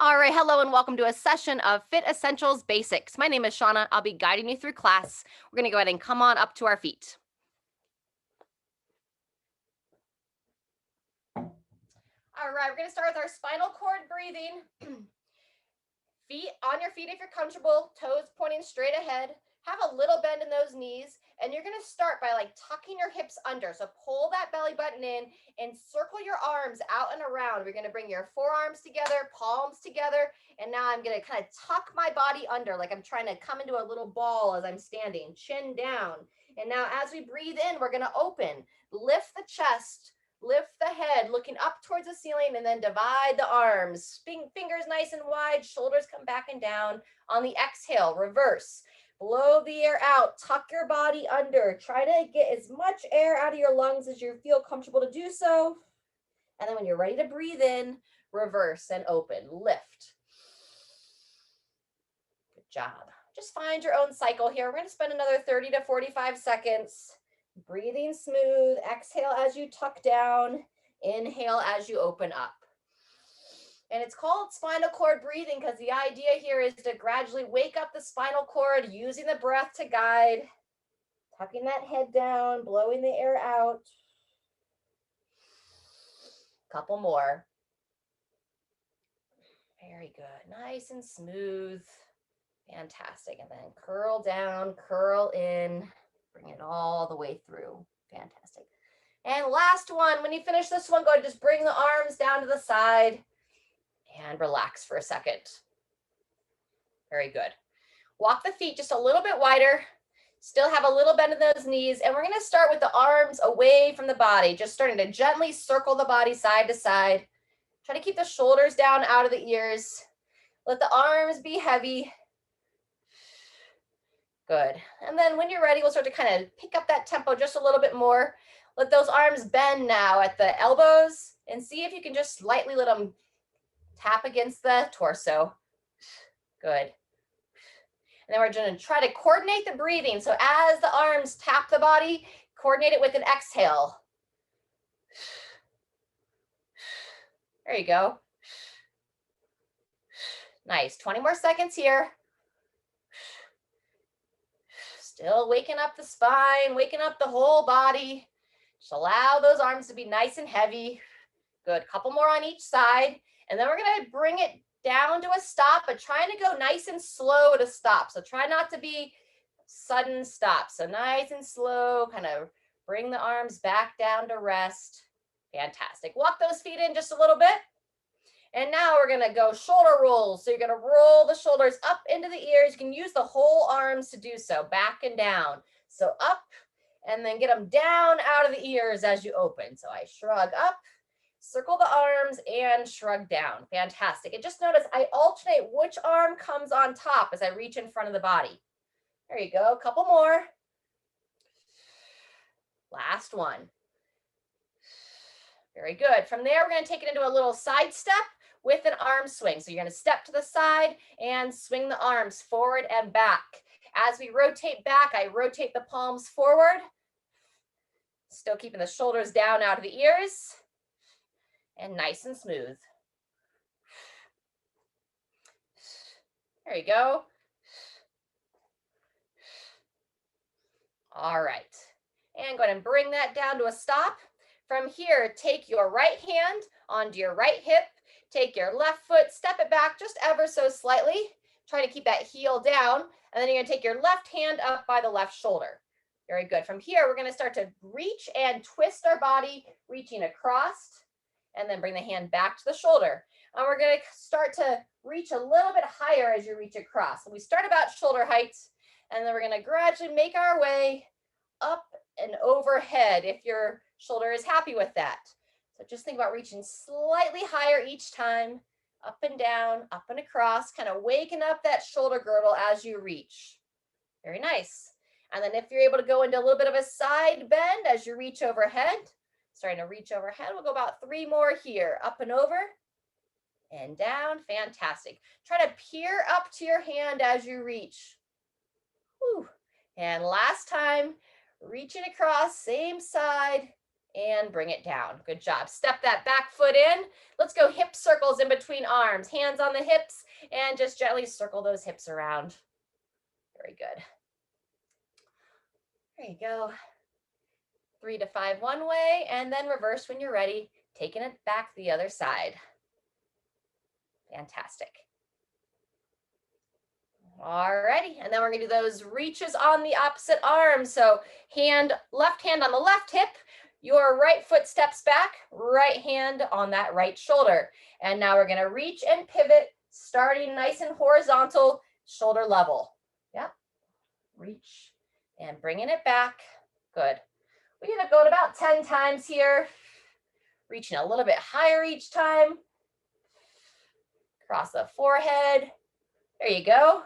All right, hello and welcome to a session of FitEssentials Basics. My name is Shauna. I'll be guiding you through class. We're going to go ahead and come on up to our feet. All right, we're going to start with our spinal cord breathing. Feet on your feet if you're comfortable, toes pointing straight ahead. Have a little bend in those knees, and you're going to start by tucking your hips under. So pull that belly button in and circle your arms out and around. We're going to bring your forearms together, palms together, and now I'm going to kind of tuck my body under like I'm trying to come into a little ball as I'm standing, chin down. And now as we breathe in, we're going to open, lift the chest, lift the head, looking up towards the ceiling, and then divide the arms. Fingers nice and wide, shoulders come back and down. On the exhale, reverse. Blow the air out, tuck your body under. Try to get as much air out of your lungs as you feel comfortable to do so. And then when you're ready to breathe in, reverse and open, lift. Good job. Just find your own cycle here. We're going to spend another 30 to 45 seconds. Breathing smooth. Exhale as you tuck down. Inhale as you open up. And it's called spinal cord breathing because the idea here is to gradually wake up the spinal cord using the breath to guide. Tucking that head down, blowing the air out. Couple more. Very good. Nice and smooth. Fantastic. And then curl down, curl in. Bring it all the way through. Fantastic. And last one, when you finish this one, go ahead and just bring the arms down to the side and relax for a second. Very good. Walk the feet just a little bit wider. Still have a little bend in those knees. And we're going to start with the arms away from the body, just starting to gently circle the body side to side. Try to keep the shoulders down out of the ears. Let the arms be heavy. Good. And then when you're ready, we'll start to kind of pick up that tempo just a little bit more. Let those arms bend now at the elbows and see if you can just lightly let them tap against the torso. Good. And then we're going to try to coordinate the breathing. So as the arms tap the body, coordinate it with an exhale. There you go. Nice. 20 more seconds here. Still waking up the spine, waking up the whole body. Just allow those arms to be nice and heavy. Good. Couple more on each side. And then we're going to bring it down to a stop, but trying to go nice and slow to stop. So try not to be sudden stops. So nice and slow, kind of bring the arms back down to rest. Fantastic. Walk those feet in just a little bit. And now we're going to go shoulder rolls. So you're going to roll the shoulders up into the ears. You can use the whole arms to do so, back and down. So up and then get them down out of the ears as you open. So I shrug up, circle the arms, and shrug down. Fantastic. And just notice I alternate which arm comes on top as I reach in front of the body. There you go. A couple more. Last one. Very good. From there, we're going to take it into a little side step with an arm swing. So you're going to step to the side and swing the arms forward and back. As we rotate back, I rotate the palms forward. Still keeping the shoulders down out of the ears. And nice and smooth. There you go. All right. And go ahead and bring that down to a stop. From here, take your right hand onto your right hip. Take your left foot, step it back just ever so slightly. Try to keep that heel down. And then you're going to take your left hand up by the left shoulder. Very good. From here, we're going to start to reach and twist our body, reaching across. And then bring the hand back to the shoulder. And we're going to start to reach a little bit higher as you reach across. So we start about shoulder height, and then we're going to gradually make our way up and overhead if your shoulder is happy with that. So just think about reaching slightly higher each time, up and down, up and across, kind of waking up that shoulder girdle as you reach. Very nice. And then if you're able to go into a little bit of a side bend as you reach overhead, starting to reach overhead, we'll go about 3 more here, up and over and down. Fantastic. Try to peer up to your hand as you reach. Whew. And last time, reaching across, same side and bring it down. Good job. Step that back foot in. Let's go hip circles in between arms, hands on the hips, and just gently circle those hips around. Very good. There you go. 3 to 5 one way, and then reverse when you're ready, taking it back the other side. Fantastic. Alrighty, and then we're gonna do those reaches on the opposite arm. So left hand on the left hip, your right foot steps back, right hand on that right shoulder. And now we're gonna reach and pivot, starting nice and horizontal, shoulder level. Yep, reach and bringing it back. Good. We're gonna go to about 10 times here, reaching a little bit higher each time. Across the forehead. There you go.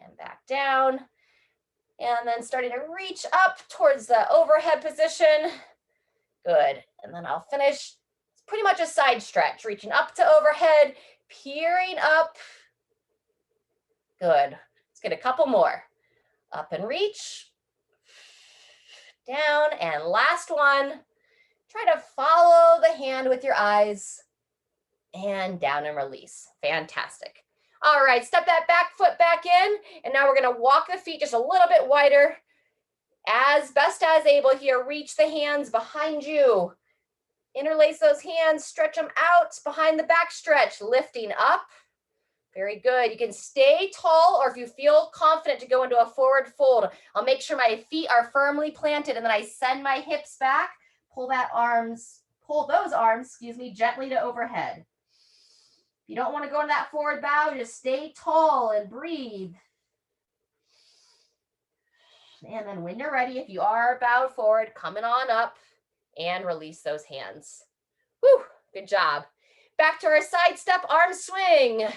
And back down. And then starting to reach up towards the overhead position. Good. And then I'll finish. It's pretty much a side stretch, reaching up to overhead, peering up. Good. Let's get a couple more. Up and reach. Down. And last one. Try to follow the hand with your eyes. And down and release. Fantastic. All right, step that back foot back in, and now we're gonna walk the feet just a little bit wider. As best as able here, reach the hands behind you. Interlace those hands, stretch them out behind the back stretch, lifting up. Very good. You can stay tall, or if you feel confident to go into a forward fold, I'll make sure my feet are firmly planted, and then I send my hips back, pull those arms, gently to overhead. If you don't want to go in that forward bow, just stay tall and breathe. And then when you're ready, if you are bowed forward, coming on up and release those hands. Whew, good job. Back to our side step arm swing.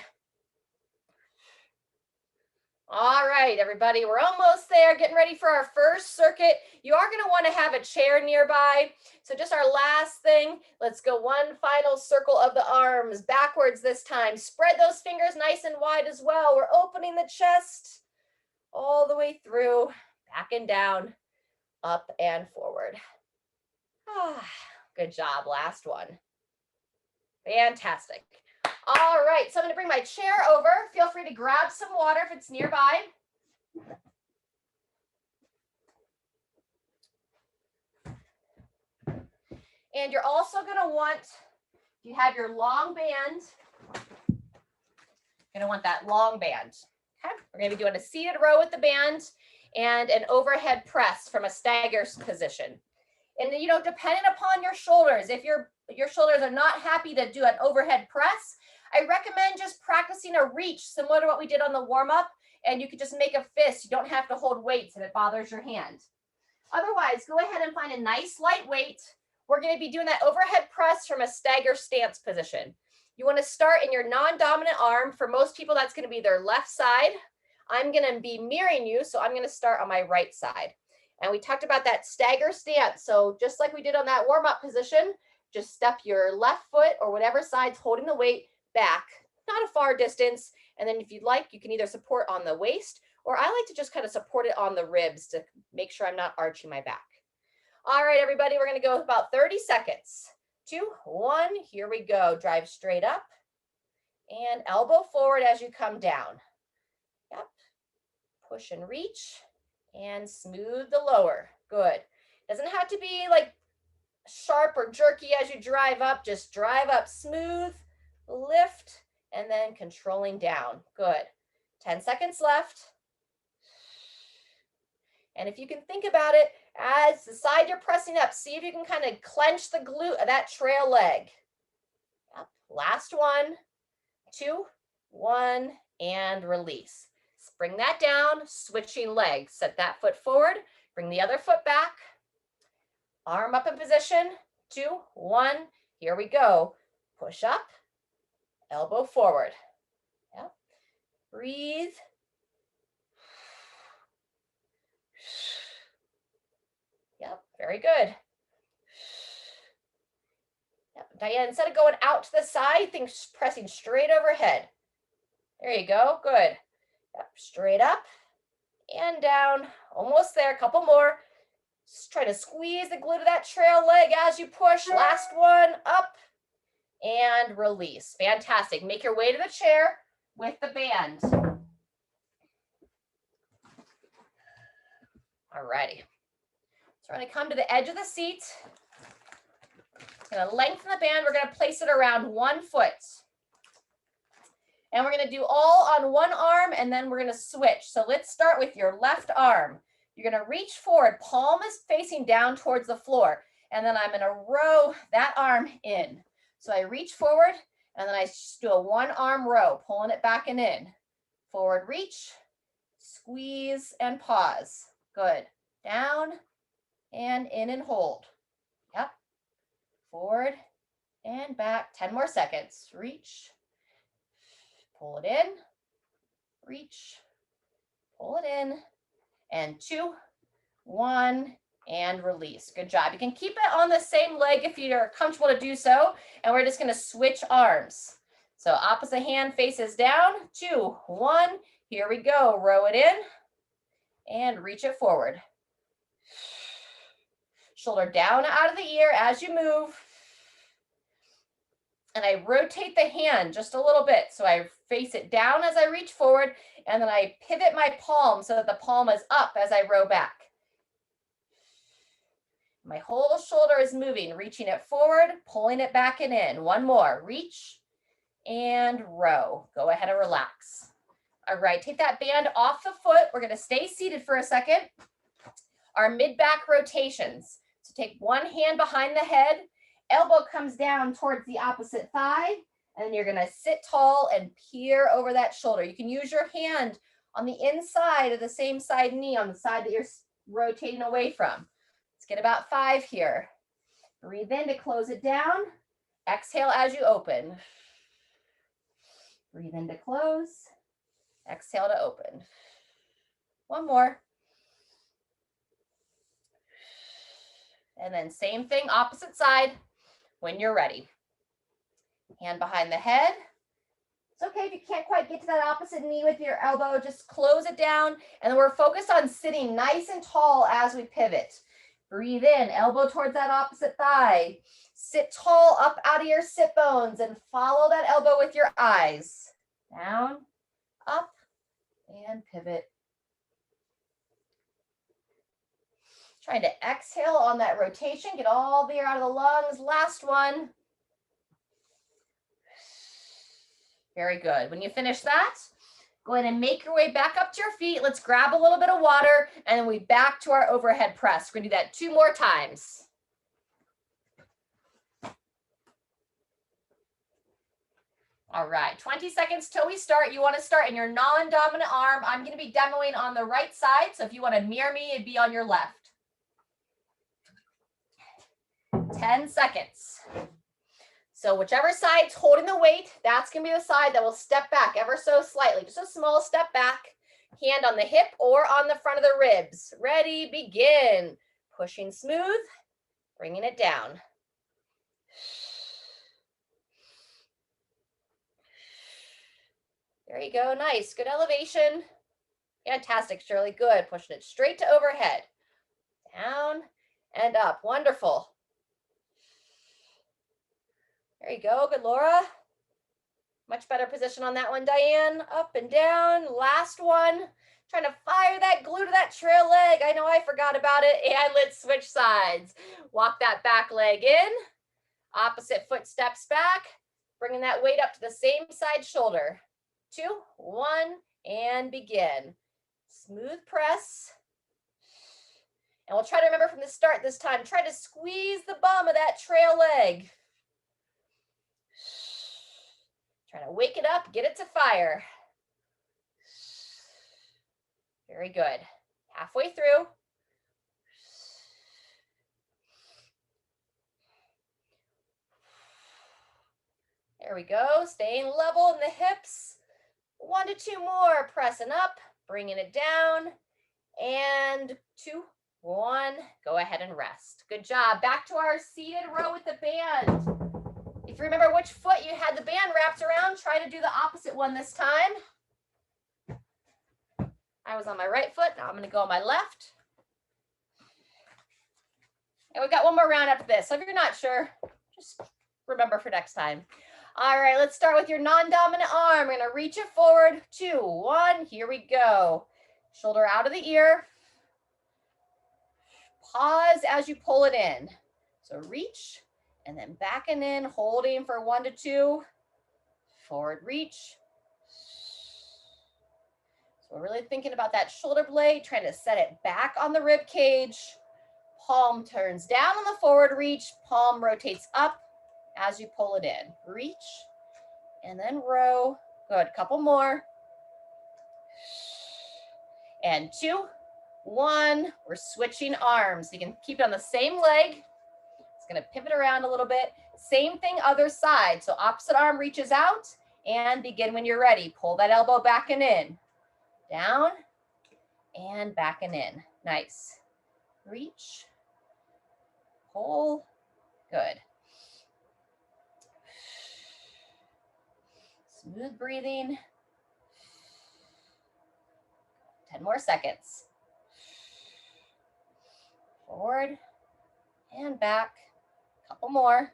All right, everybody, we're almost there, getting ready for our first circuit. You are going to want to have a chair nearby. So just our last thing, let's go one final circle of the arms, backwards this time. Spread those fingers nice and wide as well. We're opening the chest all the way through, back and down, up and forward. Good job, last one. Fantastic. All right, so I'm going to bring my chair over. Feel free to grab some water if it's nearby. And you're also going to want, if you have your long band, you're going to want that long band. Okay, we're going to be doing a seated row with the band and an overhead press from a stagger position. And you know, depending upon your shoulders, if your shoulders are not happy to do an overhead press, I recommend just practicing a reach similar to what we did on the warm-up, and you could just make a fist. You don't have to hold weights if it bothers your hand. Otherwise, go ahead and find a nice light weight. We're going to be doing that overhead press from a stagger stance position. You want to start in your non-dominant arm. For most people, that's going to be their left side. I'm going to be mirroring you, so I'm going to start on my right side. And we talked about that stagger stance. So just like we did on that warm-up position, just step your left foot or whatever side's holding the weight back, not a far distance. And then if you'd like, you can either support on the waist, or I like to just kind of support it on the ribs to make sure I'm not arching my back. All right, everybody, we're going to go about 30 seconds. 2, 1, here we go. Drive straight up and elbow forward as you come down. Yep. Push and reach and smooth the lower. Good. Doesn't have to be like sharp or jerky as you drive up. Just drive up smooth, lift, and then controlling down. Good. 10 seconds left. And if you can think about it, as the side you're pressing up, see if you can kind of clench the glute of that trail leg. Yep. Last 1, 2, 1, and release. Bring that down, switching legs. Set that foot forward, bring the other foot back. Arm up in position, 2, 1, here we go. Push up, elbow forward. Yep. Breathe. Yep, very good. Yep. Diane, instead of going out to the side, think pressing straight overhead. There you go, good. Yep. Straight up and down, almost there, a couple more. Just try to squeeze the glute of that trail leg as you push. Last one, up and release. Fantastic. Make your way to the chair with the band. All righty. So we're going to come to the edge of the seat. Going to lengthen the band. We're going to place it around 1 foot. And we're going to do all on one arm, and then we're going to switch. So let's start with your left arm. You're going to reach forward. Palm is facing down towards the floor. And then I'm going to row that arm in. So I reach forward, and then I just do a 1-arm row, pulling it back and in. Forward reach, squeeze, and pause. Good. Down and in and hold. Yep. Forward and back. 10 more seconds. Reach. Pull it in, reach, pull it in, and 2, 1, and release. Good job. You can keep it on the same leg if you're comfortable to do so, and we're just going to switch arms. So opposite hand faces down, 2, 1, here we go. Row it in, and reach it forward. Shoulder down out of the ear as you move. And I rotate the hand just a little bit. So I face it down as I reach forward, and then I pivot my palm so that the palm is up as I row back. My whole shoulder is moving, reaching it forward, pulling it back and in. One more, reach and row. Go ahead and relax. All right, take that band off the foot. We're going to stay seated for a second. Our mid-back rotations. So take one hand behind the head. Elbow comes down towards the opposite thigh, and then you're going to sit tall and peer over that shoulder. You can use your hand on the inside of the same side knee, on the side that you're rotating away from. Let's get about 5 here. Breathe in to close it down. Exhale as you open. Breathe in to close. Exhale to open. One more. And then same thing, opposite side. When you're ready. Hand behind the head. It's okay if you can't quite get to that opposite knee with your elbow, just close it down. And then we're focused on sitting nice and tall as we pivot. Breathe in, elbow towards that opposite thigh. Sit tall up out of your sit bones and follow that elbow with your eyes. Down, up, and pivot. Trying to exhale on that rotation. Get all the air out of the lungs. Last one. Very good. When you finish that, go ahead and make your way back up to your feet. Let's grab a little bit of water, and then we back to our overhead press. We're going to do that 2 more times. All right, 20 seconds till we start. You want to start in your non-dominant arm. I'm going to be demoing on the right side, so if you want to mirror me, it'd be on your left. 10 seconds. So whichever side's holding the weight, that's going to be the side that will step back ever so slightly. Just a small step back. Hand on the hip or on the front of the ribs. Ready, begin. Pushing smooth, bringing it down. There you go. Nice. Good elevation. Fantastic, Shirley. Good. Pushing it straight to overhead. Down and up. Wonderful. There you go. Good, Laura. Much better position on that one, Diane. Up and down. Last one. Trying to fire that glute to that trail leg. I know I forgot about it. And let's switch sides. Walk that back leg in. Opposite foot steps back. Bringing that weight up to the same side shoulder. 2, 1, and begin. Smooth press. And we'll try to remember from the start this time. Try to squeeze the bum of that trail leg. Trying to wake it up, get it to fire. Very good. Halfway through. There we go. Staying level in the hips. 1 to 2 more. Pressing up, bringing it down. And 2, 1. Go ahead and rest. Good job. Back to our seated row with the band. If you remember which foot you had the band wrapped around, try to do the opposite one this time. I was on my right foot. Now I'm going to go on my left. And we've got one more round after this. So if you're not sure, just remember for next time. All right, let's start with your non-dominant arm. We're gonna reach it forward, 2, 1, here we go. Shoulder out of the ear. Pause as you pull it in. So reach, and then backing in, holding for 1 to 2. Forward reach. So we're really thinking about that shoulder blade, trying to set it back on the rib cage. Palm turns down on the forward reach. Palm rotates up as you pull it in. Reach, and then row. Good, couple more. And 2, 1. We're switching arms. You can keep it on the same leg. It's gonna pivot around a little bit. Same thing, other side. So opposite arm reaches out and begin when you're ready. Pull that elbow back and in. Down and back and in. Nice. Reach, pull, good. Smooth breathing. 10 more seconds. Forward and back. Couple more.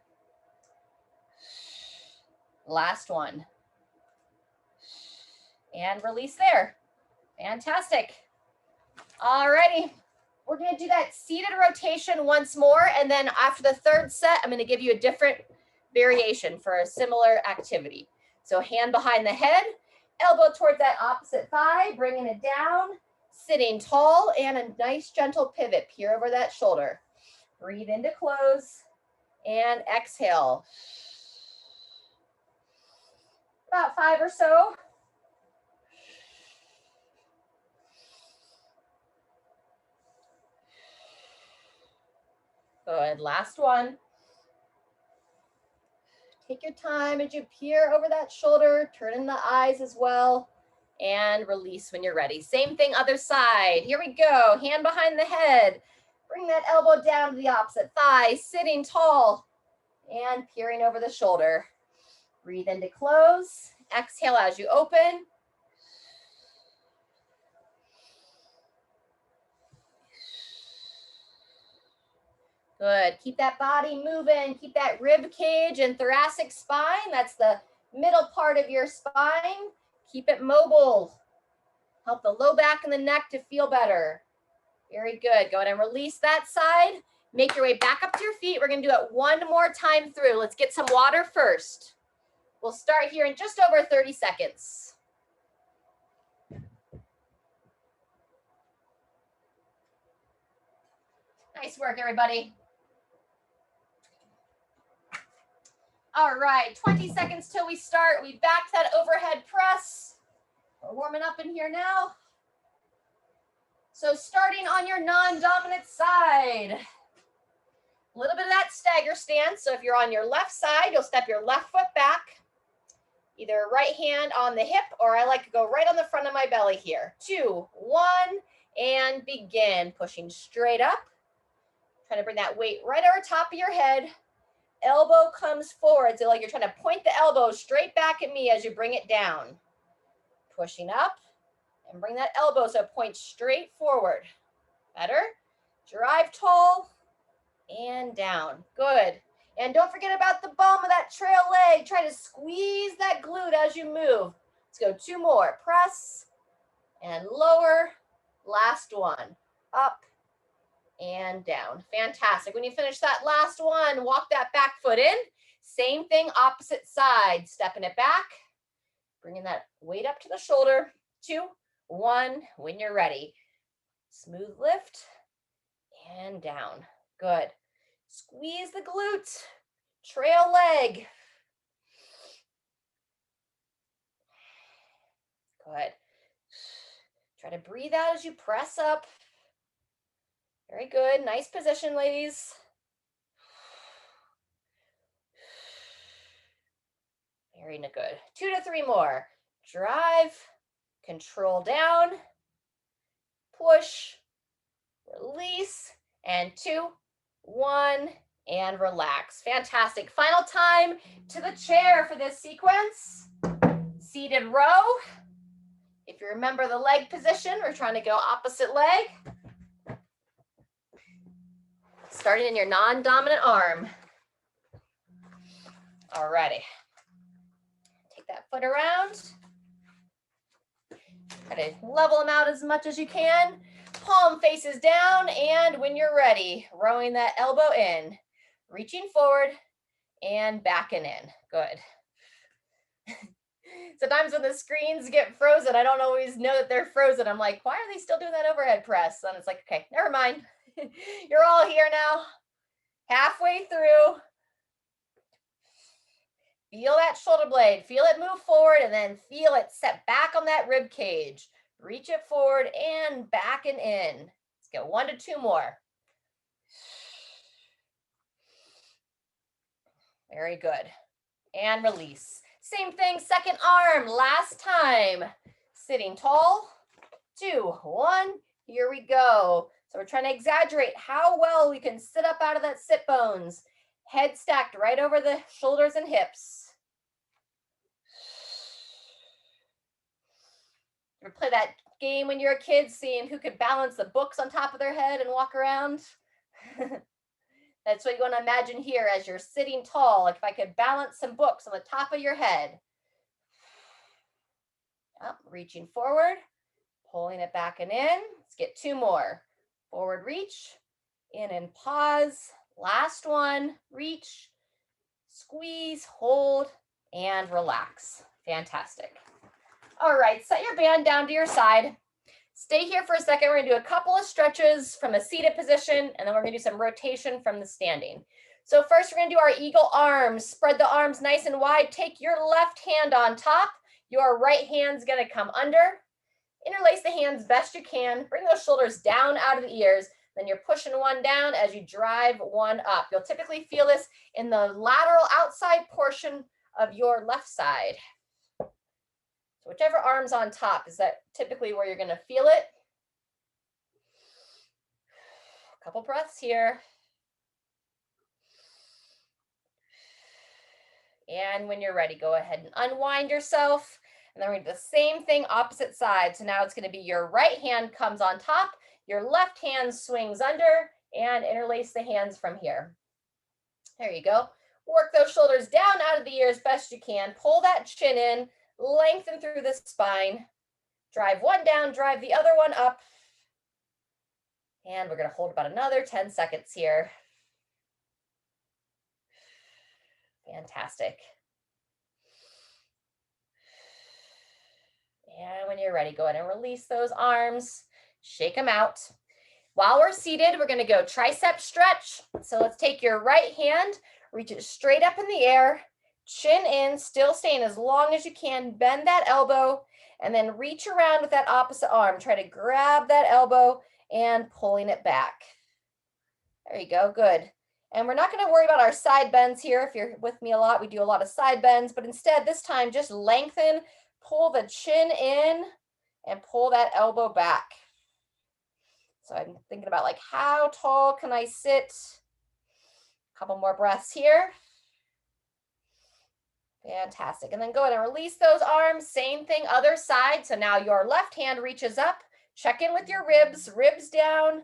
Last one. And release there. Fantastic. Alrighty. We're going to do that seated rotation once more. And then after the third set, I'm going to give you a different variation for a similar activity. So hand behind the head, elbow towards that opposite thigh, bringing it down, sitting tall, and a nice gentle pivot, peer over that shoulder. Breathe in to close, and exhale. About 5 or so. Good, last one. Take your time as you peer over that shoulder, turn in the eyes as well, and release when you're ready. Same thing, other side. Here we go, hand behind the head. Bring that elbow down to the opposite thigh, sitting tall, and peering over the shoulder. Breathe in to close. Exhale as you open. Good. Keep that body moving. Keep that rib cage and thoracic spine. That's the middle part of your spine. Keep it mobile. Help the low back and the neck to feel better. Very good. Go ahead and release that side. Make your way back up to your feet. We're going to do it one more time through. Let's get some water first. We'll start here in just over 30 seconds. Nice work, everybody. All right, 20 seconds till we start. We back that overhead press. We're warming up in here now. So starting on your non-dominant side. A little bit of that stagger stance. So if you're on your left side, you'll step your left foot back. Either right hand on the hip, or I like to go right on the front of my belly here. 2, 1, and begin. Pushing straight up. Trying to bring that weight right over top of your head. Elbow comes forward, so like you're trying to point the elbow straight back at me as you bring it down. Pushing up and bring that elbow so it points straight forward. Better. Drive tall and down. Good. And don't forget about the bum of that trail leg. Try to squeeze that glute as you move. Let's go 2 more. Press and lower. Last one. Up and down. Fantastic. When you finish that last one, walk that back foot in. Same thing, opposite side. Stepping it back. Bringing that weight up to the shoulder. 2, 1. When you're ready. Smooth lift and down. Good. Squeeze the glute. Trail leg. Good. Try to breathe out as you press up. Very good. Nice position, ladies. Very good. 2 to 3 more. Drive. Control down. Push. Release. And 2, 1. And relax. Fantastic. Final time to the chair for this sequence. Seated row. If you remember the leg position, we're trying to go opposite leg. starting in your non-dominant arm. Alrighty. Take that foot around. Try to level them out as much as you can. Palm faces down, and when you're ready, rowing that elbow in, reaching forward and backing in. Good. Sometimes when the screens get frozen, I don't always know that they're frozen. I'm like, why are they still doing that overhead press? And it's like, okay, never mind. You're all here now. Halfway through. Feel that shoulder blade. Feel it move forward, and then feel it set back on that rib cage. Reach it forward and back and in. Let's go 1 to 2 more. Very good. And release. Same thing, second arm, last time. Sitting tall, 2, 1, here we go. So we're trying to exaggerate how well we can sit up out of that sit bones. Head stacked right over the shoulders and hips. You ever play that game when you're a kid, seeing who could balance the books on top of their head and walk around? That's what you want to imagine here as you're sitting tall. Like if I could balance some books on the top of your head. Up, reaching forward, pulling it back and in. Let's get 2 more. Forward reach, in and pause. Last one, reach, squeeze, hold, and relax. Fantastic. All right, set your band down to your side. Stay here for a second. We're gonna do a couple of stretches from a seated position, and then we're gonna do some rotation from the standing. So first we're gonna do our eagle arms. Spread the arms nice and wide. Take your left hand on top. Your right hand's gonna come under. Interlace the hands best you can. Bring those shoulders down out of the ears. Then you're pushing one down as you drive one up. You'll typically feel this in the lateral outside portion of your left side. So whichever arm's on top, is that typically where you're gonna feel it? A couple breaths here. And when you're ready, go ahead and unwind yourself. And then we're gonna do the same thing opposite side. So now it's gonna be your right hand comes on top, your left hand swings under, and interlace the hands from here. There you go. Work those shoulders down out of the ears best you can. Pull that chin in. Lengthen through the spine. Drive one down, drive the other one up. And we're going to hold about another 10 seconds here. Fantastic. And when you're ready, go ahead and release those arms. Shake them out. While we're seated, we're going to go tricep stretch. So let's take your right hand, reach it straight up in the air. Chin in, still staying as long as you can. Bend that elbow and then reach around with that opposite arm. Try to grab that elbow and pulling it back. There you go, good. And we're not going to worry about our side bends here. If you're with me a lot, we do a lot of side bends, but instead this time just lengthen, pull the chin in and pull that elbow back. So I'm thinking about like, how tall can I sit? A couple more breaths here. Fantastic. And then go ahead and release those arms. Same thing, other side. So now your left hand reaches up. Check in with your ribs, ribs down,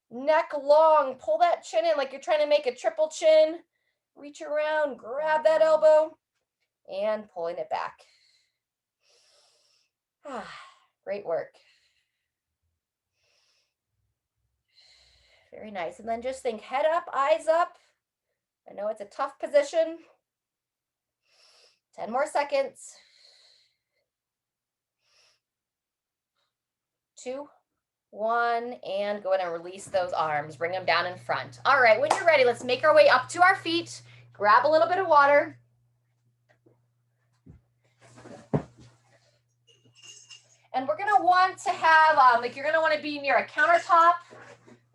neck long. Pull that chin in like you're trying to make a triple chin. Reach around, grab that elbow, and pulling it back. Great work. Very nice. And then just think head up, eyes up. I know it's a tough position. 10 more seconds. 2, 1, and go ahead and release those arms. Bring them down in front. All right, when you're ready, let's make our way up to our feet. Grab a little bit of water. And we're gonna want to have, like you're gonna wanna be near a countertop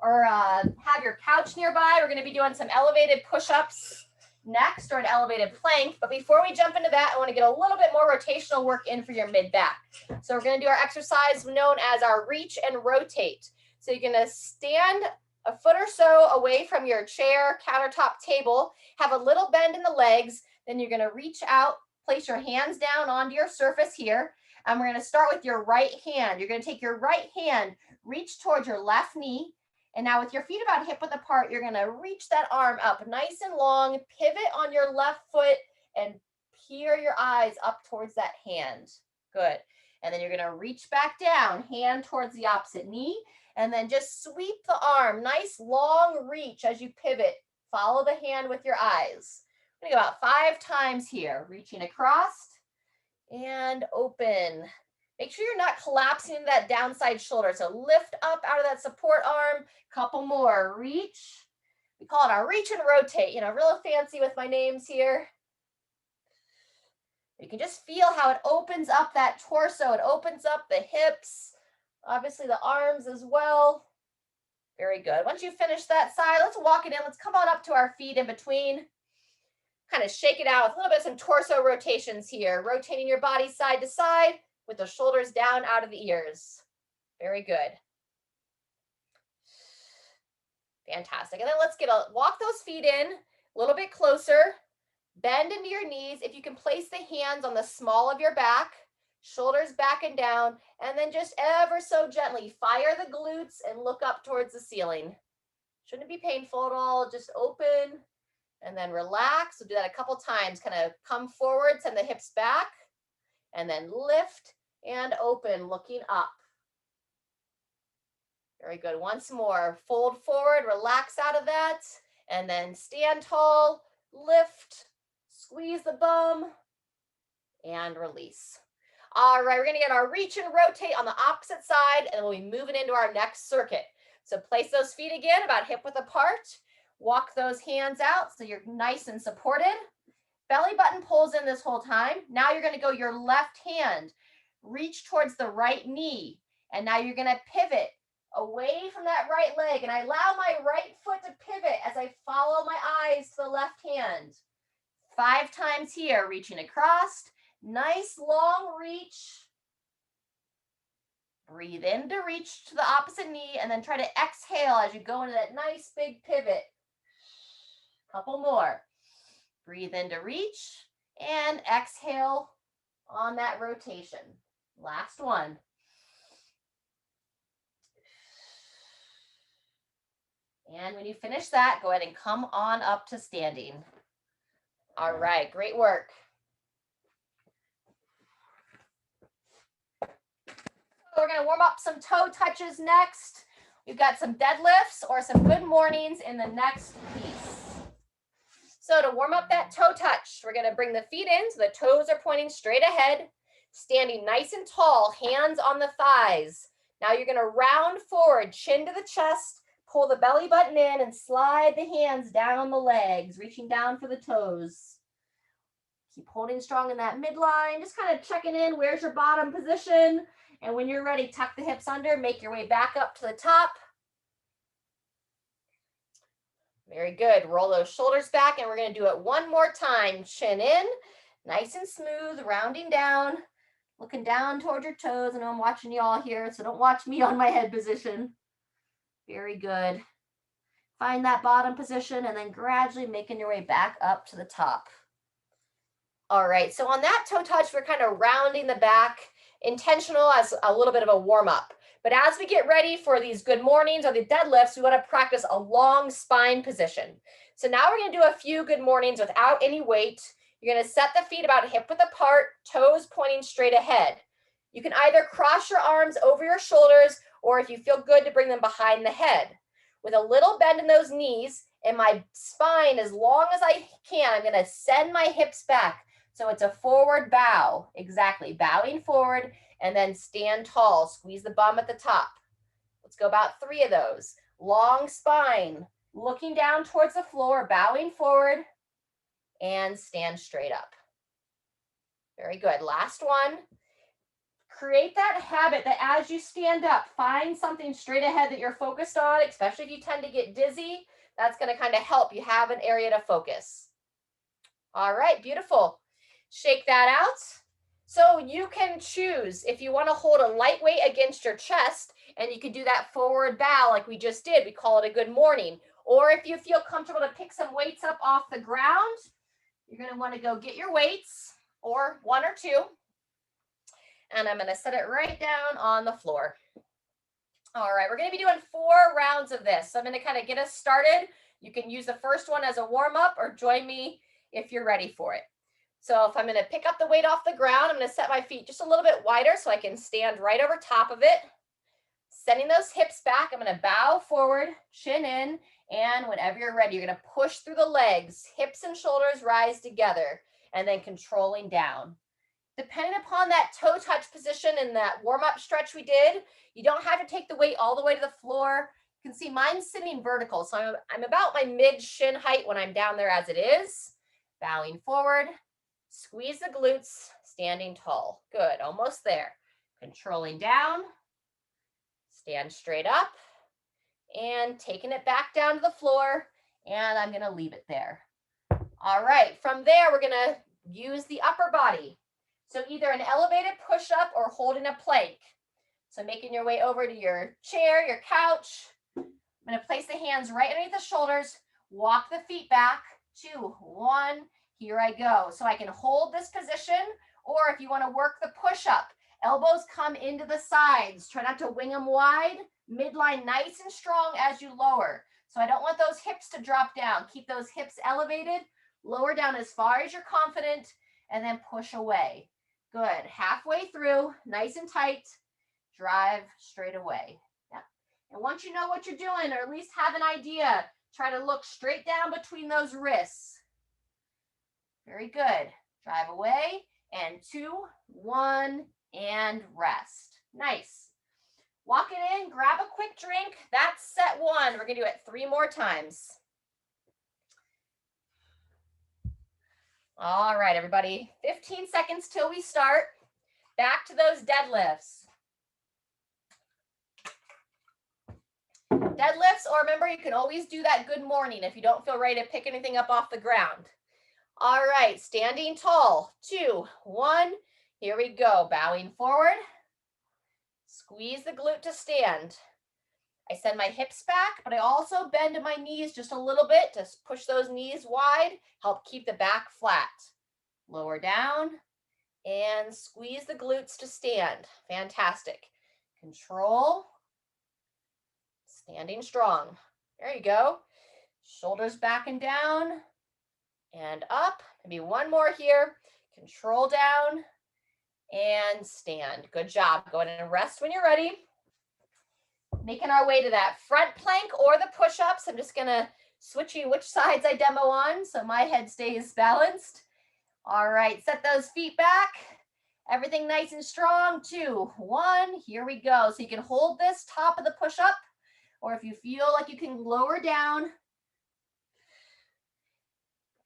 or have your couch nearby. We're gonna be doing some elevated push-ups next, or an elevated plank. But before we jump into that, I want to get a little bit more rotational work in for your mid back. So we're going to do our exercise known as our reach and rotate. So you're going to stand a foot or so away from your chair, countertop, table, have a little bend in the legs. Then you're going to reach out, place your hands down onto your surface here. And we're going to start with your right hand. You're going to take your right hand, reach towards your left knee, And now with your feet about hip width apart, you're gonna reach that arm up nice and long, pivot on your left foot, and peer your eyes up towards that hand. Good. And then you're gonna reach back down, hand towards the opposite knee, and then just sweep the arm. Nice long reach as you pivot. Follow the hand with your eyes. I'm gonna go about 5 times here, reaching across and open. Make sure you're not collapsing into that downside shoulder. So lift up out of that support arm. Couple more. Reach. We call it our reach and rotate. You know, real fancy with my names here. You can just feel how it opens up that torso. It opens up the hips. Obviously the arms as well. Very good. Once you finish that side, let's walk it in. Let's come on up to our feet in between. Kind of shake it out with a little bit of some torso rotations here. Rotating your body side to side with the shoulders down out of the ears. Very good. Fantastic. And then let's walk those feet in a little bit closer. Bend into your knees. If you can place the hands on the small of your back, shoulders back and down, and then just ever so gently fire the glutes and look up towards the ceiling. Shouldn't be painful at all. Just open and then relax. We'll do that a couple times. Kind of come forward, send the hips back, and then lift and open, looking up. Very good. Once more, fold forward, relax out of that, and then stand tall, lift, squeeze the bum, and release. All right, we're gonna get our reach and rotate on the opposite side, and we'll be moving into our next circuit. So place those feet again about hip width apart. Walk those hands out so you're nice and supported. Belly button pulls in this whole time. Now you're gonna go your left hand, reach towards the right knee, and now you're gonna pivot away from that right leg, and I allow my right foot to pivot as I follow my eyes to the left hand. 5 times here, reaching across. Nice long reach. Breathe in to reach to the opposite knee, and then try to exhale as you go into that nice big pivot. Couple more. Breathe in to reach, and exhale on that rotation. Last one. And when you finish that, go ahead and come on up to standing. All right, great work. We're going to warm up some toe touches next. We've got some deadlifts or some good mornings in the next piece. So to warm up that toe touch, we're going to bring the feet in so the toes are pointing straight ahead, standing nice and tall, hands on the thighs. Now you're going to round forward, chin to the chest, pull the belly button in and slide the hands down the legs, reaching down for the toes. Keep holding strong in that midline, just kind of checking in, where's your bottom position? And when you're ready, tuck the hips under, make your way back up to the top. Very good. Roll those shoulders back, and we're going to do it one more time. Chin in, nice and smooth, rounding down, looking down toward your toes. I know I'm watching you all here, so don't watch me on my head position. Very good. Find that bottom position, and then gradually making your way back up to the top. All right, so on that toe touch, we're kind of rounding the back, intentional as a little bit of a warm up. But as we get ready for these good mornings or the deadlifts, we want to practice a long spine position. So now we're going to do a few good mornings without any weight. You're going to set the feet about hip width apart, toes pointing straight ahead. You can either cross your arms over your shoulders, or if you feel good, to bring them behind the head. With a little bend in those knees and my spine as long as I can, I'm going to send my hips back. So it's a forward bow, exactly, bowing forward, and then stand tall, squeeze the bum at the top. Let's go about 3 of those. Long spine, looking down towards the floor, bowing forward, and stand straight up. Very good. Last one. Create that habit that as you stand up, find something straight ahead that you're focused on, especially if you tend to get dizzy. That's going to kind of help you have an area to focus. All right, beautiful. Shake that out. So you can choose if you want to hold a light weight against your chest, and you can do that forward bow like we just did. We call it a good morning. Or if you feel comfortable to pick some weights up off the ground, you're going to want to go get your weights, or 1 or 2. And I'm going to set it right down on the floor. All right, we're going to be doing 4 rounds of this. So I'm going to kind of get us started. You can use the first one as a warm-up or join me if you're ready for it. So if I'm going to pick up the weight off the ground, I'm going to set my feet just a little bit wider so I can stand right over top of it. Sending those hips back, I'm going to bow forward, chin in, and whenever you're ready, you're going to push through the legs. Hips and shoulders rise together, and then controlling down. Depending upon that toe touch position and that warm-up stretch we did, you don't have to take the weight all the way to the floor. You can see mine's sitting vertical, so I'm about my mid-shin height when I'm down there as it is. Bowing forward, squeeze the glutes, standing tall. Good, almost there. Controlling down, stand straight up, and taking it back down to the floor, and I'm gonna leave it there. All right, from there, we're gonna use the upper body. So either an elevated push-up or holding a plank. So making your way over to your chair, your couch. I'm gonna place the hands right underneath the shoulders, walk the feet back, 2, 1, here I go. So I can hold this position, or if you wanna work the push-up, elbows come into the sides. Try not to wing them wide, midline nice and strong as you lower. So I don't want those hips to drop down. Keep those hips elevated, lower down as far as you're confident, and then push away. Good, halfway through, nice and tight, drive straight away. Yep. And once you know what you're doing, or at least have an idea, try to look straight down between those wrists. Very good. Drive away, and 2, 1, and rest. Nice. Walk it in, grab a quick drink. That's set 1. We're gonna do it 3 more times. All right, everybody, 15 seconds till we start. Back to those deadlifts. Deadlifts, or remember, you can always do that good morning if you don't feel ready to pick anything up off the ground. All right, standing tall, 2, 1, here we go. Bowing forward, squeeze the glute to stand. I send my hips back, but I also bend my knees just a little bit to push those knees wide, help keep the back flat. Lower down and squeeze the glutes to stand. Fantastic. Control. Standing strong. There you go. Shoulders back and down and up. Maybe one more here. Control down and stand. Good job. Go ahead and rest when you're ready. Making our way to that front plank or the push-ups. I'm just gonna switch you which sides I demo on so my head stays balanced. All right, set those feet back. Everything nice and strong. 2, 1, here we go. So you can hold this top of the push-up, or if you feel like you can lower down.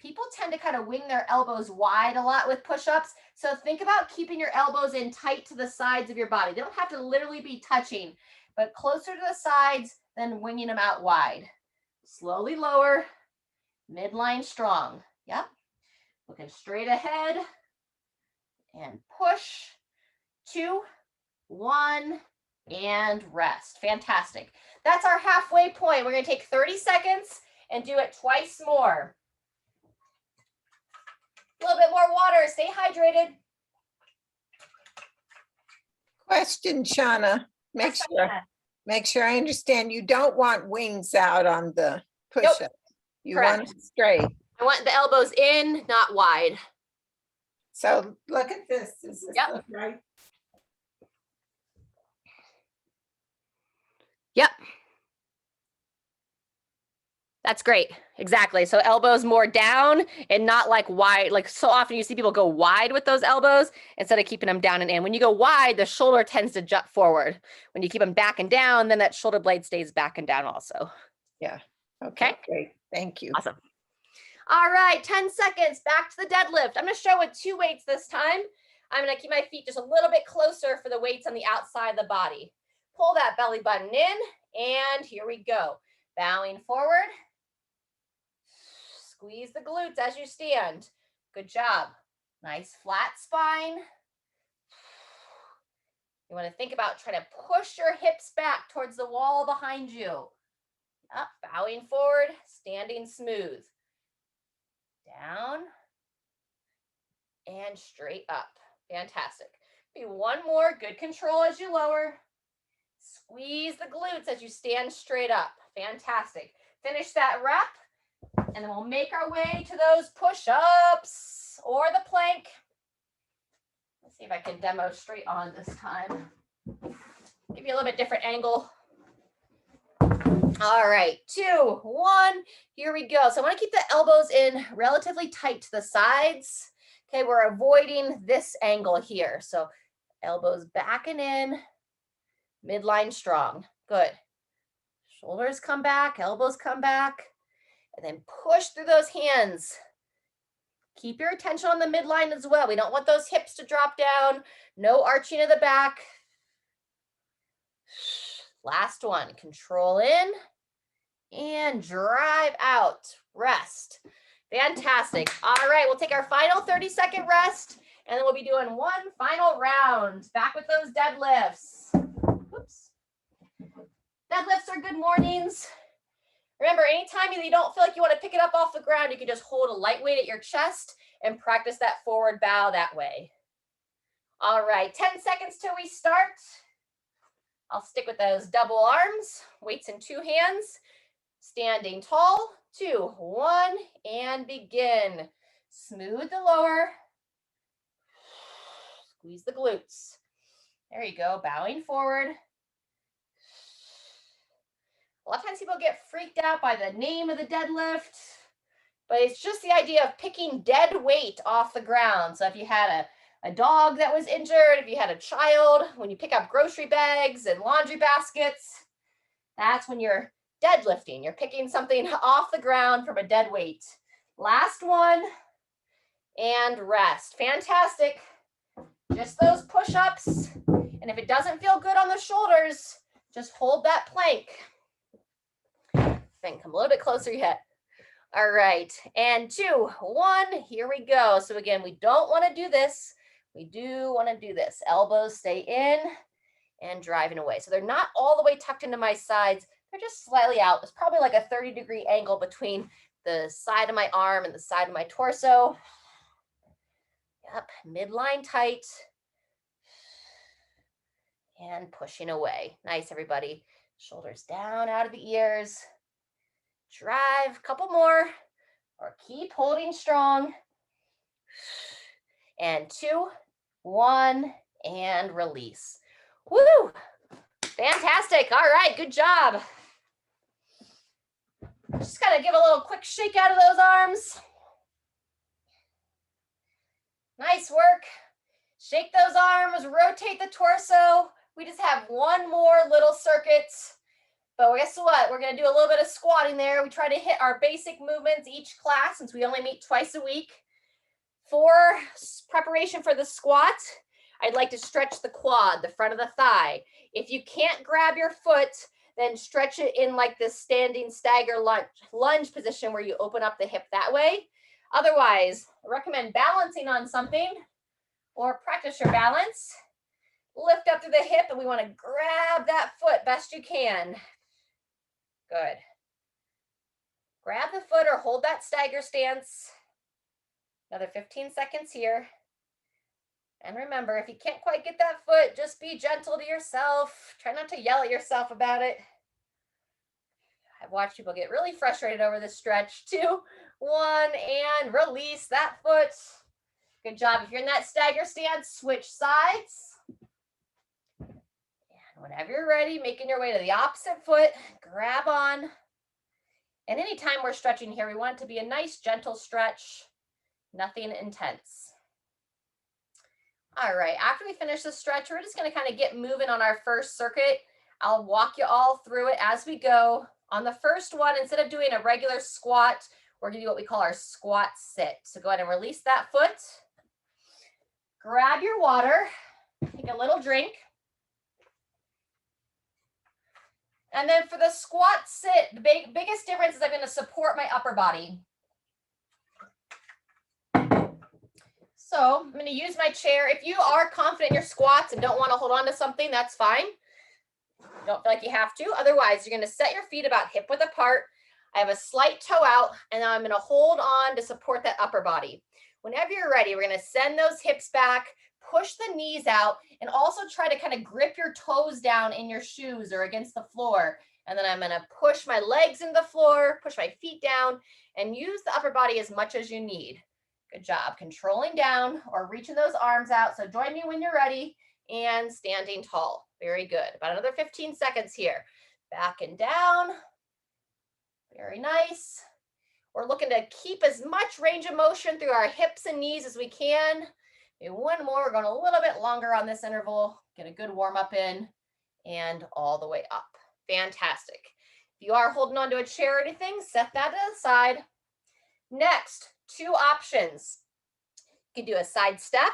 People tend to kind of wing their elbows wide a lot with push-ups. So think about keeping your elbows in tight to the sides of your body. They don't have to literally be touching, but closer to the sides than winging them out wide. Slowly lower, midline strong. Yep. Looking straight ahead and push. 2, 1, and rest. Fantastic. That's our halfway point. We're going to take 30 seconds and do it twice more. A little bit more water. Stay hydrated. Question, Shauna. Make sure I understand. You don't want wings out on the push-up. Nope. You Correct. want it straight. I want the elbows in, not wide. So look at this. Does this Yep. look right? Yep. That's great. Exactly. So elbows more down and not like wide. Like so often you see people go wide with those elbows instead of keeping them down and in. When you go wide, the shoulder tends to jut forward. When you keep them back and down, then that shoulder blade stays back and down also. Yeah. Okay. Great. Thank you. Awesome. All right, 10 seconds. Back to the deadlift. I'm going to show with 2 weights this time. I'm going to keep my feet just a little bit closer for the weights on the outside of the body. Pull that belly button in, and here we go. Bowing forward. Squeeze the glutes as you stand. Good job. Nice flat spine. You want to think about trying to push your hips back towards the wall behind you. Up, bowing forward, standing smooth. Down and straight up. Fantastic. Be one more. Good control as you lower. Squeeze the glutes as you stand straight up. Fantastic. Finish that rep, and then we'll make our way to those push-ups or the plank. Let's see if I can demo straight on this time. Give you a little bit different angle. All right, 2, 1, here we go. So I want to keep the elbows in relatively tight to the sides. Okay, we're avoiding this angle here. So elbows backing in, midline strong. Good. Shoulders come back, elbows come back, and then push through those hands. Keep your attention on the midline as well. We don't want those hips to drop down. No arching of the back. Last one, control in and drive out, rest. Fantastic. All right, we'll take our final 30-second rest, and then we'll be doing one final round. Back with those deadlifts. Whoops. Deadlifts are good mornings. Remember, anytime you don't feel like you want to pick it up off the ground, you can just hold a light weight at your chest and practice that forward bow that way. All right, 10 seconds till we start. I'll stick with those double arms, weights in 2 hands, standing tall, 2, 1, and begin. Smooth the lower, squeeze the glutes. There you go, bowing forward. A lot of times people get freaked out by the name of the deadlift, but it's just the idea of picking dead weight off the ground. So if you had a dog that was injured, if you had a child, when you pick up grocery bags and laundry baskets, that's when you're deadlifting. You're picking something off the ground from a dead weight. Last one, and rest. Fantastic. Just those push-ups. And if it doesn't feel good on the shoulders, just hold that plank. Then come a little bit closer yet. All right, and 2, 1, here we go. So again, we don't want to do this. We do want to do this. Elbows stay in and driving away. So they're not all the way tucked into my sides. They're just slightly out. There's probably like a 30-degree angle between the side of my arm and the side of my torso. Yep, midline tight. And pushing away. Nice, everybody. Shoulders down out of the ears. Drive, couple more, or keep holding strong. And 2, 1, and release. Woo! Fantastic. All right, good job. Just gotta give a little quick shake out of those arms. Nice work. Shake those arms, rotate the torso. We just have one more little circuit. But guess what? We're going to do a little bit of squatting there. We try to hit our basic movements each class since we only meet twice a week. For preparation for the squat, I'd like to stretch the quad, the front of the thigh. If you can't grab your foot, then stretch it in like this standing stagger lunge position where you open up the hip that way. Otherwise, I recommend balancing on something or practice your balance. Lift up to the hip, and we want to grab that foot best you can. Good. Grab the foot or hold that stagger stance. Another 15 seconds here. And remember, if you can't quite get that foot, just be gentle to yourself. Try not to yell at yourself about it. I've watched people get really frustrated over this stretch. 2, 1, and release that foot. Good job. If you're in that stagger stance, switch sides. Whenever you're ready, making your way to the opposite foot, grab on. And anytime we're stretching here, we want it to be a nice, gentle stretch, nothing intense. All right, after we finish the stretch, we're just going to kind of get moving on our first circuit. I'll walk you all through it as we go. On the first one, instead of doing a regular squat, we're going to do what we call our squat sit. So go ahead and release that foot. Grab your water, take a little drink. And then for the squat sit, the biggest difference is I'm going to support my upper body. So I'm going to use my chair. If you are confident in your squats and don't want to hold on to something, that's fine. Don't feel like you have to. Otherwise, you're going to set your feet about hip width apart. I have a slight toe out, and now I'm going to hold on to support that upper body. Whenever you're ready, we're going to send those hips back, push the knees out and also try to kind of grip your toes down in your shoes or against the floor. And then I'm going to push my legs into the floor, push my feet down, and use the upper body as much as you need. Good job. Controlling down or reaching those arms out. So join me when you're ready and standing tall. Very good. About another 15 seconds here. Back and down. Very nice. We're looking to keep as much range of motion through our hips and knees as we can. Maybe one more. We're going a little bit longer on this interval. Get a good warm up in and all the way up. Fantastic. If you are holding on to a chair or anything, set that to the side. Next, 2 options. You can do a side step,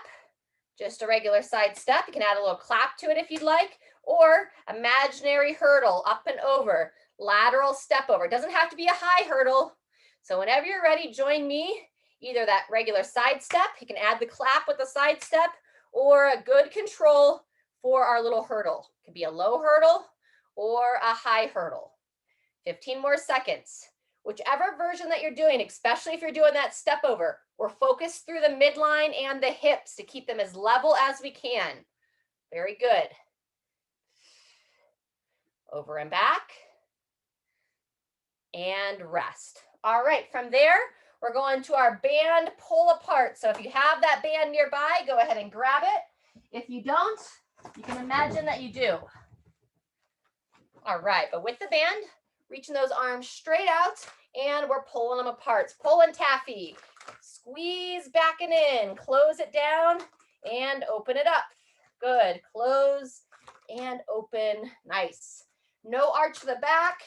just a regular side step. You can add a little clap to it if you'd like, or imaginary hurdle up and over, lateral step over. It doesn't have to be a high hurdle. So whenever you're ready, join me. Either that regular side step, you can add the clap with the side step, or a good control for our little hurdle. It could be a low hurdle or a high hurdle. 15 more seconds. Whichever version that you're doing, especially if you're doing that step over, we're focused through the midline and the hips to keep them as level as we can. Very good. Over and back. And rest. All right, from there, we're going to our band pull apart. So if you have that band nearby, go ahead and grab it. If you don't, you can imagine that you do. All right, but with the band, reaching those arms straight out, and we're pulling them apart. Pull and taffy. Squeeze back and in. Close it down and open it up. Good. Close and open. Nice. No arch to the back.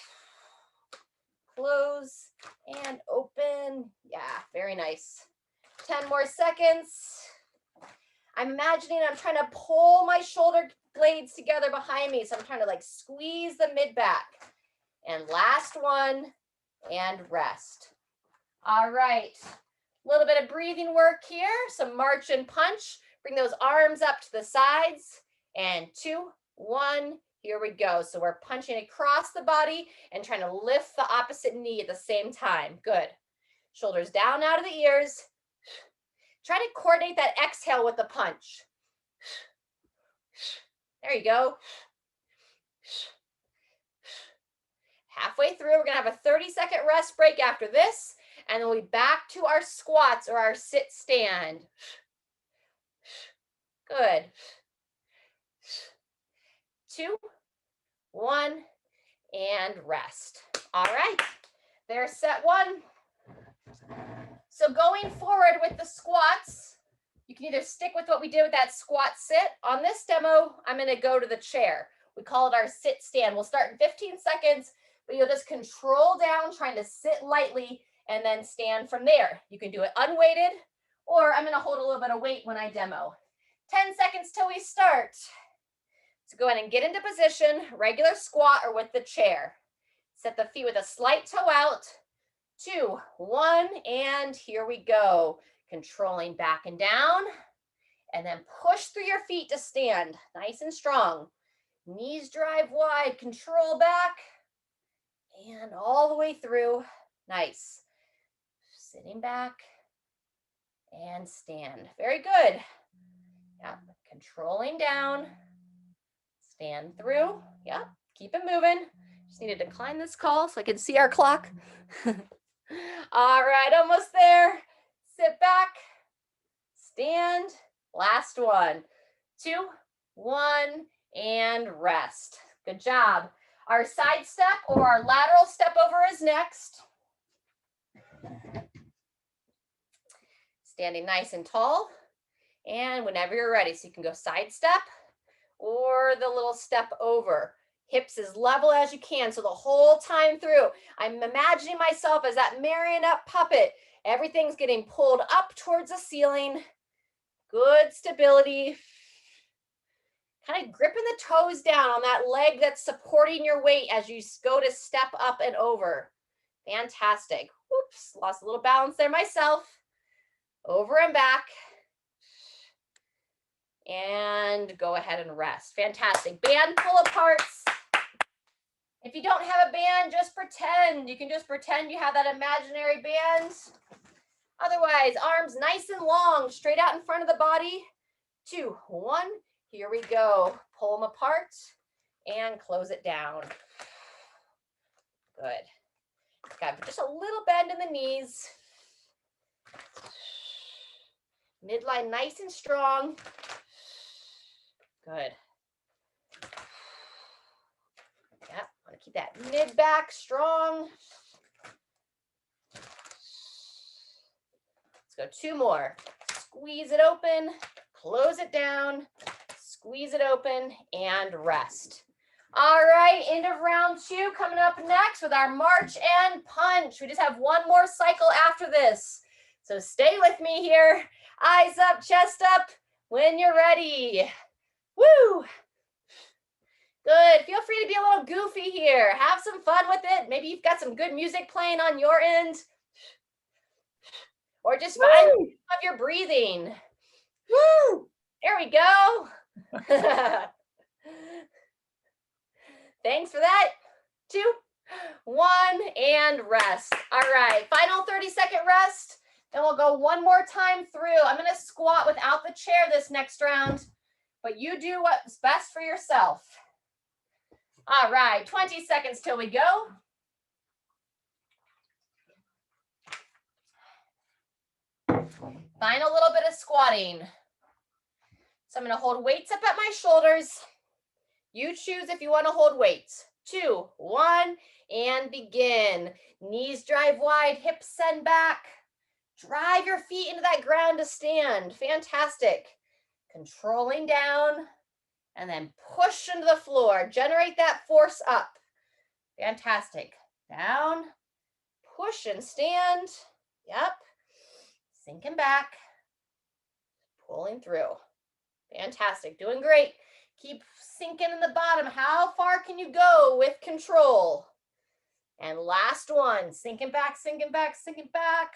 Close and open. Yeah, very nice. 10 more seconds. I'm imagining I'm trying to pull my shoulder blades together behind me. So I'm trying to like squeeze the mid back. And last one, and rest. All right. A little bit of breathing work here. Some march and punch. Bring those arms up to the sides. And 2, 1. Here we go. So we're punching across the body and trying to lift the opposite knee at the same time. Good. Shoulders down out of the ears. Try to coordinate that exhale with the punch. There you go. Halfway through, we're going to have a 30-second rest break after this, and then we'll be back to our squats or our sit stand. Good. 2, 1, and rest. All right, there's set 1. So going forward with the squats, you can either stick with what we did with that squat sit. On this demo, I'm going to go to the chair. We call it our sit stand. We'll start in 15 seconds, but you'll just control down, trying to sit lightly, and then stand from there. You can do it unweighted, or I'm going to hold a little bit of weight when I demo. 10 seconds till we start. So go ahead and get into position, regular squat or with the chair. Set the feet with a slight toe out. 2, 1, and here we go. Controlling back and down, and then push through your feet to stand. Nice and strong. Knees drive wide, control back, and all the way through. Nice. Sitting back and stand. Very good. Yeah, controlling down, stand through. Yeah, keep it moving. Just need to decline this call so I can see our clock. All right, almost there. Sit back, stand. Last one. 2, 1, and rest. Good job. Our side step or our lateral step over is next. Standing nice and tall. And whenever you're ready, so you can go side step or the little step over. Hips as level as you can. So the whole time through, I'm imagining myself as that marionette puppet. Everything's getting pulled up towards the ceiling. Good stability. Kind of gripping the toes down on that leg that's supporting your weight as you go to step up and over. Fantastic. Whoops, lost a little balance there myself. Over and back. And go ahead and rest. Fantastic. Band pull aparts. If you don't have a band, just pretend. You can just pretend you have that imaginary band. Otherwise, arms nice and long, straight out in front of the body. 2, 1. Here we go. Pull them apart and close it down. Good. Got just a little bend in the knees. Midline nice and strong. Good. Yep, want to keep that mid back strong. Let's go 2 more. Squeeze it open, close it down, squeeze it open, and rest. All right, end of round 2 coming up next with our march and punch. We just have one more cycle after this. So stay with me here. Eyes up, chest up when you're ready. Woo! Good. Feel free to be a little goofy here. Have some fun with it. Maybe you've got some good music playing on your end. Or just find of your breathing. Woo! There we go. Thanks for that. 2, 1, and rest. All right, final 30-second rest. Then we'll go one more time through. I'm going to squat without the chair this next round, but you do what's best for yourself. All right, 20 seconds till we go. Final little bit of squatting. So I'm going to hold weights up at my shoulders. You choose if you want to hold weights. 2, 1, and begin. Knees drive wide, hips send back. Drive your feet into that ground to stand. Fantastic. Controlling down and then push into the floor. Generate that force up. Fantastic. Down, push and stand. Yep. Sinking back, pulling through. Fantastic, doing great. Keep sinking in the bottom. How far can you go with control? And last one, sinking back, sinking back, sinking back.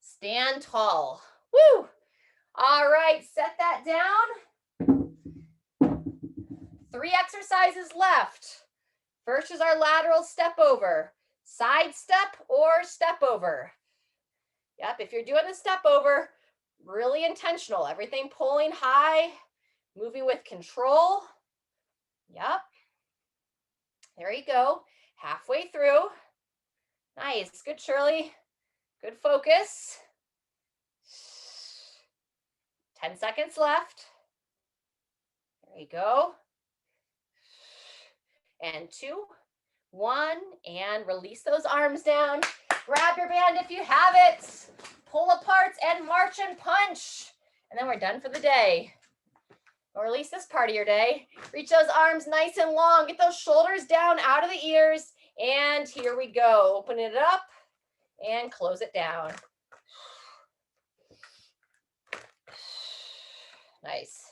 Stand tall. Woo! All right, set that down. 3 exercises left. First is our lateral step over. Side step or step over. Yep, if you're doing a step over, really intentional. Everything pulling high, moving with control. Yep. There you go. Halfway through. Nice. Good, Shirley. Good focus. 10 seconds left. There you go. And 2, 1, and release those arms down. Grab your band if you have it. Pull apart and march and punch. And then we're done for the day. Or at least this part of your day. Reach those arms nice and long. Get those shoulders down out of the ears. And here we go. Open it up and close it down. Nice.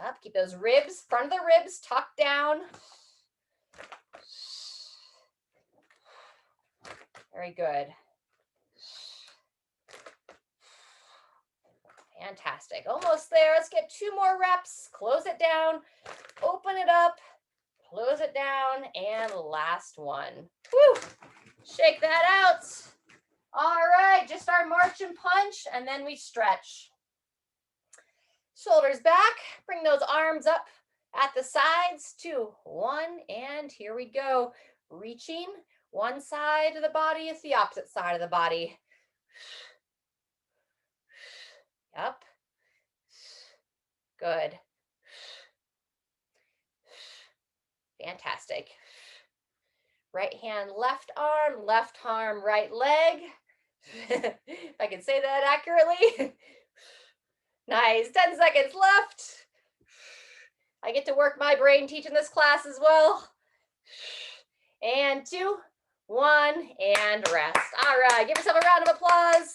Up. Keep those ribs, front of the ribs tucked down. Very good. Fantastic. Almost there. Let's get 2 more reps. Close it down. Open it up. Close it down. And last one. Woo! Shake that out. All right. Just our march and punch. And then we stretch. Shoulders back. Bring those arms up at the sides. 2, 1. And here we go. Reaching. One side of the body is the opposite side of the body. Yep. Good. Fantastic. Right hand, left arm, right leg. If I can say that accurately. Nice. 10 seconds left. I get to work my brain teaching this class as well. And 2, 1, and rest. All right, give yourself a round of applause.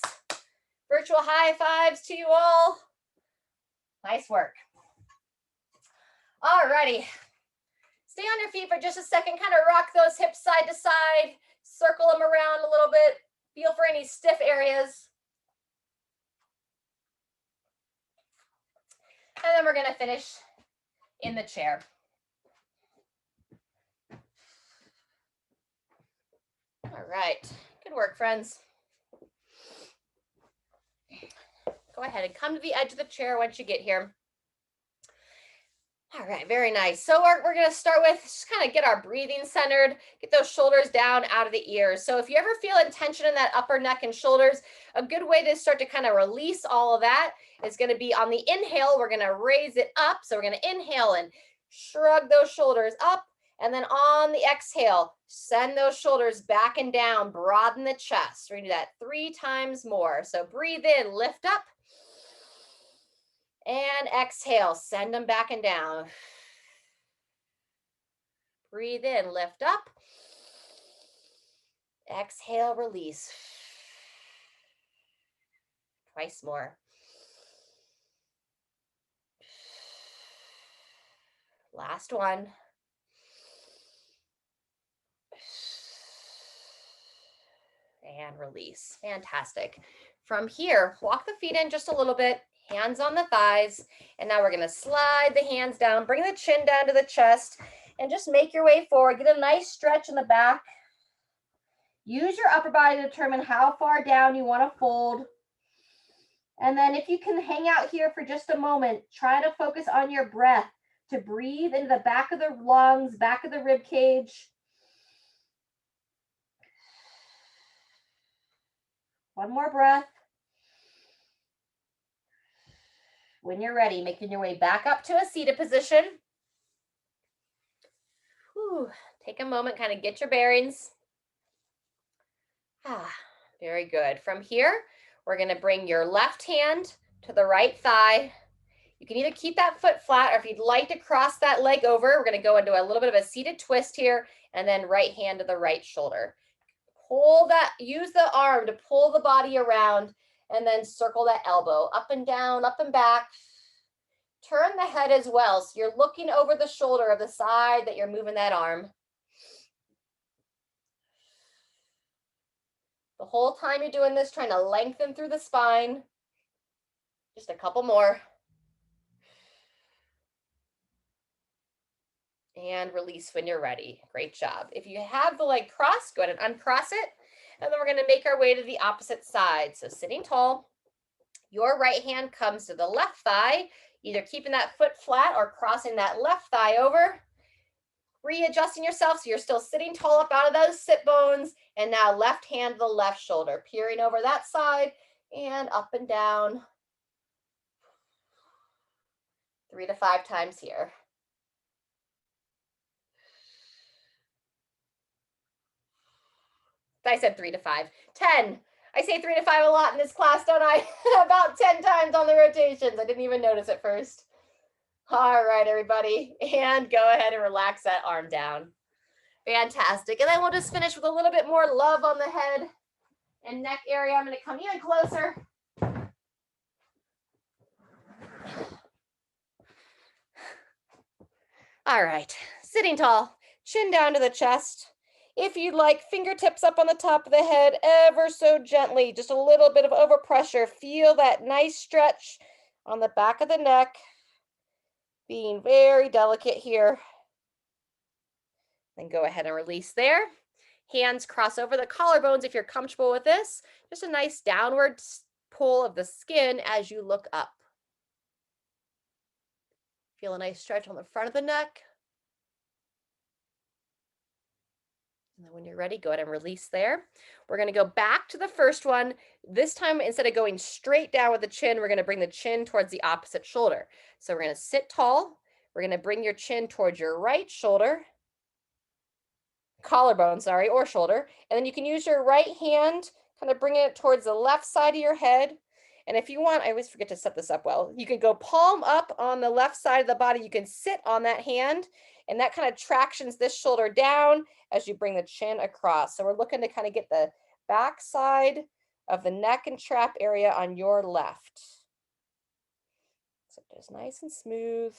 Virtual high fives to you all. Nice work. All righty. Stay on your feet for just a second. Kind of rock those hips side to side. Circle them around a little bit. Feel for any stiff areas. And then we're going to finish in the chair. All right. Good work, friends. Go ahead and come to the edge of the chair once you get here. All right, very nice. So we're going to start with just kind of get our breathing centered, get those shoulders down out of the ears. So if you ever feel tension in that upper neck and shoulders, a good way to start to kind of release all of that is going to be on the inhale. We're going to raise it up. So we're going to inhale and shrug those shoulders up. And then on the exhale, send those shoulders back and down, broaden the chest. We're going to do that 3 times more. So breathe in, lift up. And exhale, send them back and down. Breathe in, lift up. Exhale, release. Twice more. Last one. And release. Fantastic. From here, walk the feet in just a little bit, hands on the thighs. And now we're going to slide the hands down, bring the chin down to the chest, and just make your way forward. Get a nice stretch in the back. Use your upper body to determine how far down you want to fold. And then if you can hang out here for just a moment, try to focus on your breath to breathe into the back of the lungs, back of the rib cage. One more breath. When you're ready, making your way back up to a seated position. Whew. Take a moment, kind of get your bearings. Very good. From here, we're going to bring your left hand to the right thigh. You can either keep that foot flat, or if you'd like to cross that leg over, we're going to go into a little bit of a seated twist here, and then right hand to the right shoulder. Pull that, use the arm to pull the body around, and then circle that elbow up and down, up and back. Turn the head as well, so you're looking over the shoulder of the side that you're moving that arm. The whole time you're doing this, trying to lengthen through the spine. Just a couple more. And release when you're ready. Great job. If you have the leg crossed, go ahead and uncross it. And then we're going to make our way to the opposite side. So sitting tall, your right hand comes to the left thigh, either keeping that foot flat or crossing that left thigh over. Readjusting yourself so you're still sitting tall up out of those sit bones. And now left hand to the left shoulder, peering over that side and up and down. 3 to 5 times here. I said 3 to 5. 10. I say 3 to 5 a lot in this class, don't I? About 10 times on the rotations. I didn't even notice at first. All right, everybody. And go ahead and relax that arm down. Fantastic. And then we'll just finish with a little bit more love on the head and neck area. I'm going to come even closer. All right. Sitting tall, chin down to the chest. If you'd like, fingertips up on the top of the head ever so gently, just a little bit of overpressure. Feel that nice stretch on the back of the neck. Being very delicate here. Then go ahead and release there. Hands cross over the collarbones if you're comfortable with this. Just a nice downward pull of the skin as you look up. Feel a nice stretch on the front of the neck. And then when you're ready, go ahead and release there. We're going to go back to the first one. This time, instead of going straight down with the chin, we're going to bring the chin towards the opposite shoulder. So we're going to sit tall. We're going to bring your chin towards your right shoulder, collarbone, sorry, or shoulder. And then you can use your right hand, kind of bringing it towards the left side of your head. And if you want, I always forget to set this up well. You can go palm up on the left side of the body. You can sit on that hand, and that kind of tractions this shoulder down as you bring the chin across. So we're looking to kind of get the back side of the neck and trap area on your left. So just nice and smooth.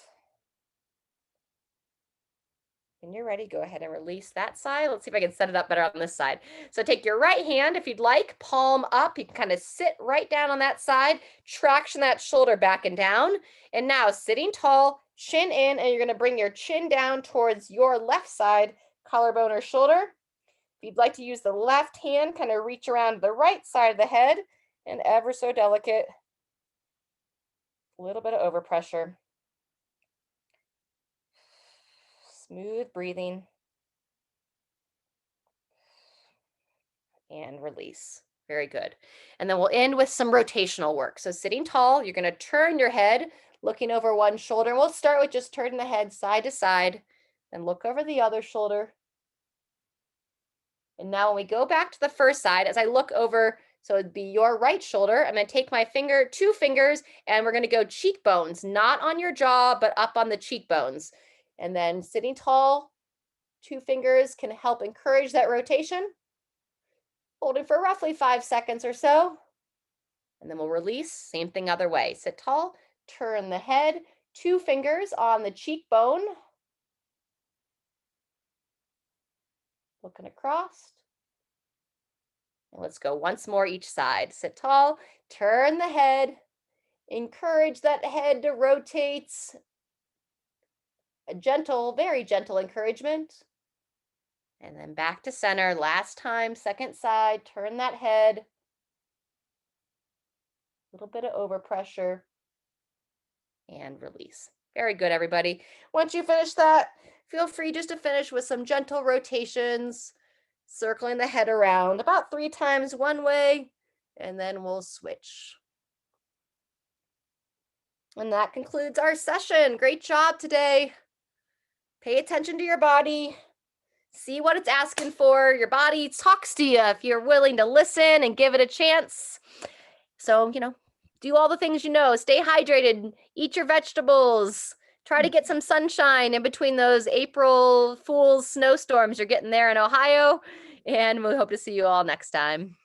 When you're ready, go ahead and release that side. Let's see if I can set it up better on this side. So take your right hand, if you'd like, palm up. You can kind of sit right down on that side, traction that shoulder back and down. And now sitting tall, chin in, and you're going to bring your chin down towards your left side, collarbone or shoulder. If you'd like to use the left hand, kind of reach around the right side of the head and ever so delicate. A little bit of overpressure. Smooth breathing. And release. Very good. And then we'll end with some rotational work. So sitting tall, you're going to turn your head, looking over one shoulder. And we'll start with just turning the head side to side, then look over the other shoulder. And now when we go back to the first side, as I look over, so it'd be your right shoulder, I'm going to take my two fingers, and we're going to go cheekbones, not on your jaw, but up on the cheekbones. And then sitting tall, 2 fingers can help encourage that rotation. Hold it for roughly 5 seconds or so. And then we'll release, same thing other way. Sit tall, turn the head, 2 fingers on the cheekbone. Looking across. And let's go once more each side. Sit tall, turn the head, encourage that head to rotate. A gentle, very gentle encouragement. And then back to center. Last time, second side, turn that head. A little bit of overpressure. And release. Very good, everybody. Once you finish that, feel free just to finish with some gentle rotations, circling the head around about 3 times one way, and then we'll switch. And that concludes our session. Great job today. Pay attention to your body. See what it's asking for. Your body talks to you if you're willing to listen and give it a chance. So, do all the things you know. Stay hydrated, eat your vegetables, try to get some sunshine in between those April Fool's snowstorms you're getting there in Ohio. And we hope to see you all next time.